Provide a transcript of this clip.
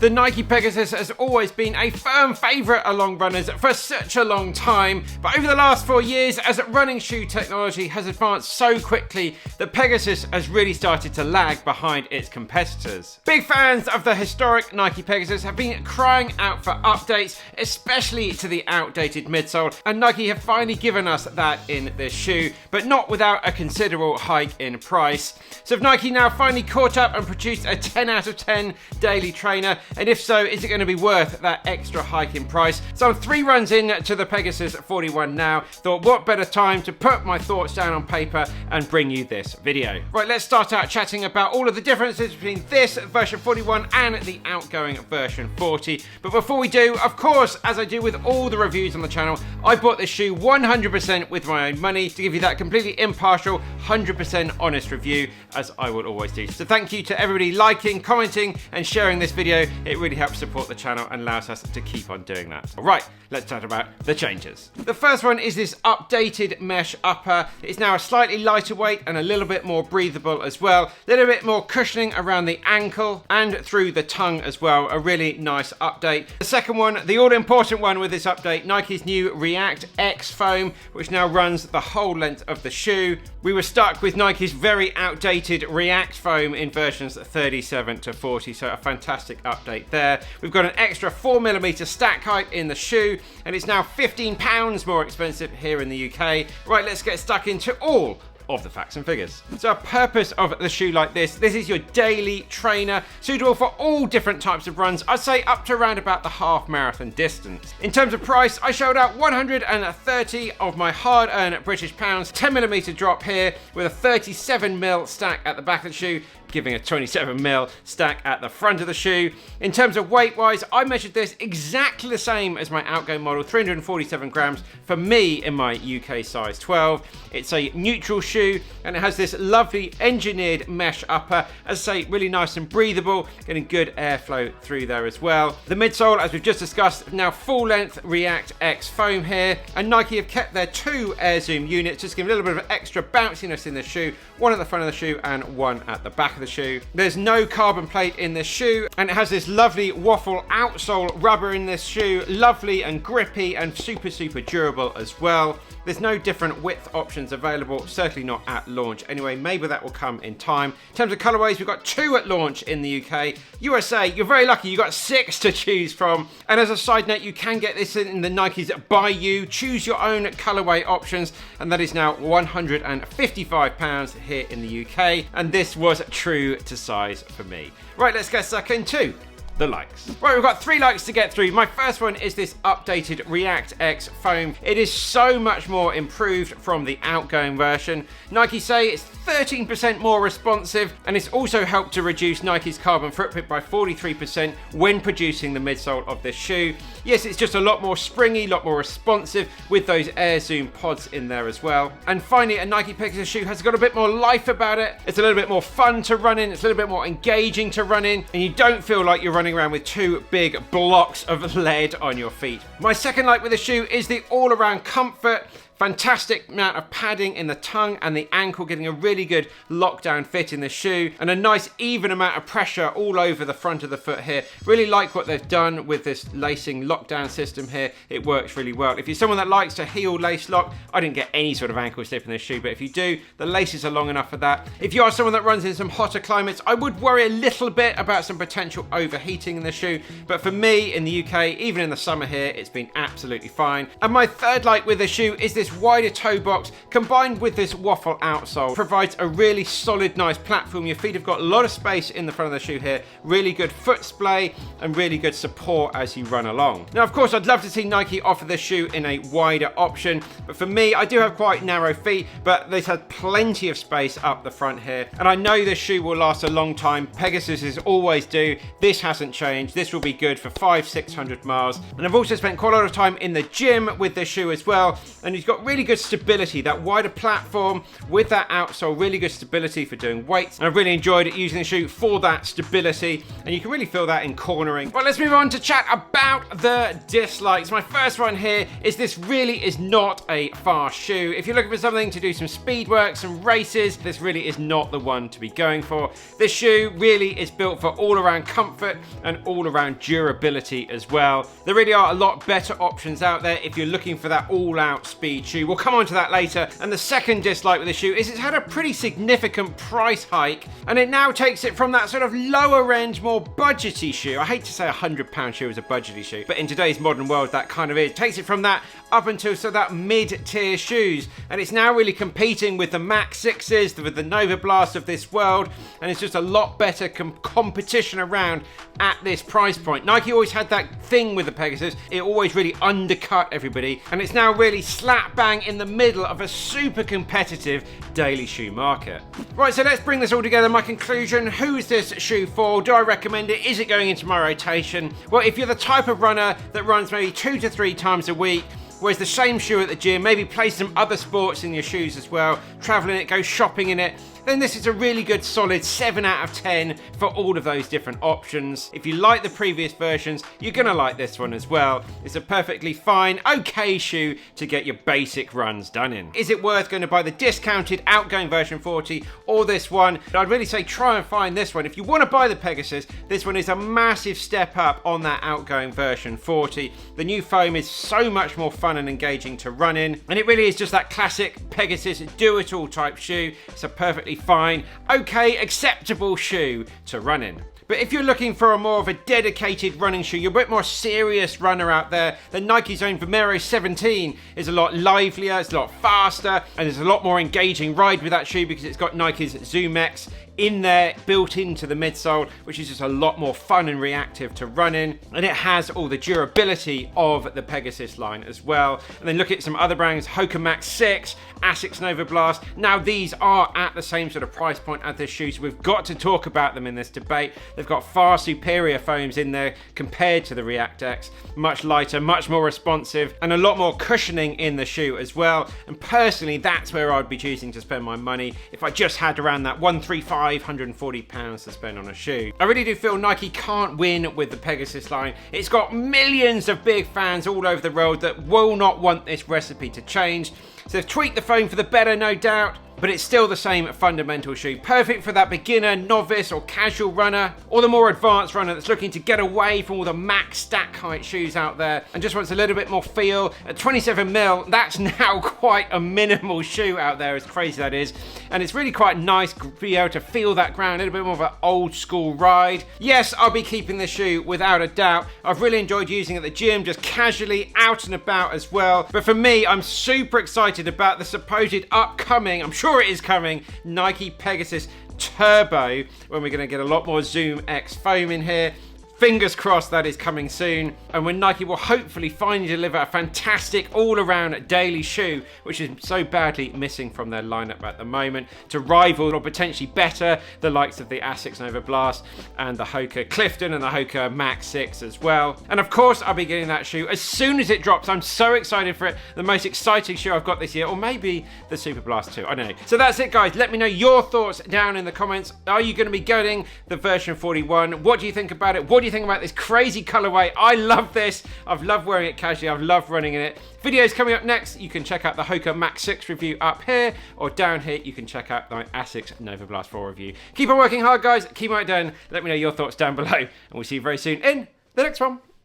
The Nike Pegasus has always been a firm favourite among runners for such a long time, but over the last 4 years, as running shoe technology has advanced so quickly, the Pegasus has really started to lag behind its competitors. Big fans of the historic Nike Pegasus have been crying out for updates, especially to the outdated midsole, and Nike have finally given us that in this shoe, but not without a considerable hike in price. So have Nike now finally caught up and produced a 10 out of 10 daily trainer? And if so, is it going to be worth that extra hike in price? So I'm 3 runs in to the Pegasus 41 now. Thought what better time to put my thoughts down on paper and bring you this video. Right, let's start out chatting about all of the differences between this version 41 and the outgoing version 40. But before we do, of course, as I do with all the reviews on the channel, I bought this shoe 100% with my own money to give you that completely impartial, 100% honest review, as I will always do. So thank you to everybody liking, commenting and sharing this video. It really helps support the channel and allows us to keep on doing that. All right, let's chat about the changes. The first one is this updated mesh upper. It's now a slightly lighter weight and a little bit more breathable as well. A little bit more cushioning around the ankle and through the tongue as well. A really nice update. The second one, the all-important one with this update, Nike's new ReactX foam, which now runs the whole length of the shoe. We were stuck with Nike's very outdated React foam in versions 37 to 40, so a fantastic update there. We've got an extra 4mm stack height in the shoe, and it's now £15 more expensive here in the UK. Right, let's get stuck into all of the facts and figures. So a purpose of the shoe like this is your daily trainer, suitable for all different types of runs. I'd say up to around about the half marathon distance. In terms of price, I shelled out 130 of my hard-earned British pounds, 10mm drop here with a 37mm stack at the back of the shoe, giving a 27mm stack at the front of the shoe. In terms of weight wise, I measured this exactly the same as my outgoing model, 347 grams for me in my UK size 12. It's a neutral shoe and it has this lovely engineered mesh upper, as I say, really nice and breathable, getting good airflow through there as well. The midsole, as we've just discussed, now full length ReactX foam here, and Nike have kept their 2 air zoom units, just giving a little bit of extra bounciness in the shoe, one at the front of the shoe and one at the back of the shoe. There's no carbon plate in this shoe, and it has this lovely waffle outsole rubber in this shoe, lovely and grippy and super durable as well. There's no different width options available, certainly not at launch. Anyway, maybe that will come in time. In terms of colorways, we've got 2 at launch in the UK. USA, you're very lucky, you've got 6 to choose from. And as a side note, you can get this in the Nike's Buy You, choose your own colorway options, and that is now £155 here in the UK. And this was true to size for me. Right, let's get stuck into the likes. Right, we've got 3 likes to get through. My first one is this updated ReactX foam. It is so much more improved from the outgoing version. Nike say it's 13% more responsive, and it's also helped to reduce Nike's carbon footprint by 43% when producing the midsole of this shoe. Yes, it's just a lot more springy, a lot more responsive with those air zoom pods in there as well. And finally, a Nike Pegasus shoe has got a bit more life about it. It's a little bit more fun to run in, it's a little bit more engaging to run in, and you don't feel like you're running around with 2 big blocks of lead on your feet. My second like with the shoe is the all-around comfort. Fantastic amount of padding in the tongue and the ankle, getting a really good lockdown fit in the shoe, and a nice even amount of pressure all over the front of the foot here. Really like what they've done with this lacing lockdown system here. It works really well. If you're someone that likes to heel lace lock, I didn't get any sort of ankle slip in this shoe, but if you do, the laces are long enough for that. If you are someone that runs in some hotter climates, I would worry a little bit about some potential overheating in the shoe, but for me in the UK, even in the summer here, it's been absolutely fine. And my third like with the shoe is this wider toe box combined with this waffle outsole. Provides a really solid, nice platform. Your feet have got a lot of space in the front of the shoe here. Really good foot splay and really good support as you run along. Now, of course, I'd love to see Nike offer this shoe in a wider option, but for me, I do have quite narrow feet, but this has plenty of space up the front here. And I know this shoe will last a long time. Pegasuses always do. This hasn't changed. This will be good for 500-600 miles. And I've also spent quite a lot of time in the gym with this shoe as well. And you've got got really good stability, that wider platform with that outsole, really good stability for doing weights. And I've really enjoyed using the shoe for that stability, and you can really feel that in cornering. Well, let's move on to chat about the dislikes. My first one here is this really is not a fast shoe. If you're looking for something to do some speed work, some races, this really is not the one to be going for. This shoe really is built for all-around comfort and all-around durability as well. There really are a lot better options out there if you're looking for that all-out speed shoe. We'll come on to that later. And the second dislike with the shoe is it's had a pretty significant price hike, and it now takes it from that sort of lower end, more budgety shoe. I hate to say £100 shoe is a budgety shoe, but in today's modern world, that kind of is. Takes it from that up until so that mid-tier shoes, and it's now really competing with the Max 6s, with the Nova Blast of this world, and it's just a lot better competition around at this price point. Nike always had that thing with the Pegasus, it always really undercut everybody, and it's now really slap bang in the middle of a super competitive daily shoe market. Right, so let's bring this all together. My conclusion: who's this shoe for? Do I recommend it? Is it going into my rotation? Well, if you're the type of runner that runs maybe 2 to 3 times a week, wears the same shoe at the gym, maybe plays some other sports in your shoes as well, travel in it, go shopping in it, then this is a really good solid 7 out of 10 for all of those different options. If you like the previous versions, you're gonna like this one as well. It's a perfectly fine, okay shoe to get your basic runs done in. Is it worth going to buy the discounted outgoing version 40 or this one? I'd really say try and find this one. If you want to buy the Pegasus, this one is a massive step up on that outgoing version 40. The new foam is so much more fun and engaging to run in, and it really is just that classic Pegasus do-it-all type shoe. It's a perfectly fine, okay, acceptable shoe to run in. But if you're looking for a more of a dedicated running shoe, you're a bit more serious runner out there, then Nike's own Vomero 17 is a lot livelier, it's a lot faster, and there's a lot more engaging ride with that shoe because it's got Nike's Zoom X in there, built into the midsole, which is just a lot more fun and reactive to run in, and it has all the durability of the Pegasus line as well. And then look at some other brands, Hoka Max 6, Asics Nova Blast. Now these are at the same sort of price point as this shoe, so we've got to talk about them in this debate. They've got far superior foams in there compared to the ReactX, much lighter, much more responsive, and a lot more cushioning in the shoe as well. And personally, that's where I'd be choosing to spend my money if I just had around that £140 to spend on a shoe. I really do feel Nike can't win with the Pegasus line. It's got millions of big fans all over the world that will not want this recipe to change. So they've tweaked the foam for the better, no doubt, but it's still the same fundamental shoe. Perfect for that beginner, novice, or casual runner, or the more advanced runner that's looking to get away from all the max stack height shoes out there and just wants a little bit more feel. At 27mm, that's now quite a minimal shoe out there, as crazy that is. And it's really quite nice to be able to feel that ground, a little bit more of an old school ride. Yes, I'll be keeping this shoe without a doubt. I've really enjoyed using it at the gym, just casually out and about as well. But for me, I'm super excited about the supposed upcoming, I'm sure it is coming, Nike Pegasus Turbo, when we're going to get a lot more Zoom X foam in here. Fingers crossed that is coming soon, and when Nike will hopefully finally deliver a fantastic all-around daily shoe, which is so badly missing from their lineup at the moment, to rival or potentially better the likes of the Asics Nova Blast and the Hoka Clifton and the Hoka Max 6 as well. And of course, I'll be getting that shoe as soon as it drops. I'm so excited for it. The most exciting shoe I've got this year, or maybe the Super Blast 2. I don't know. So that's it, guys. Let me know your thoughts down in the comments. Are you going to be getting the version 41? What do you think about it? What do you think about this crazy colorway? I love this. I've loved wearing it casually. I've loved running in it. Videos coming up next. You can check out the Hoka Max 6 review up here, or down here you can check out the Asics Nova Blast 4 review. Keep on working hard, guys. Keep on it down. Let me know your thoughts down below, and we'll see you very soon in the next one.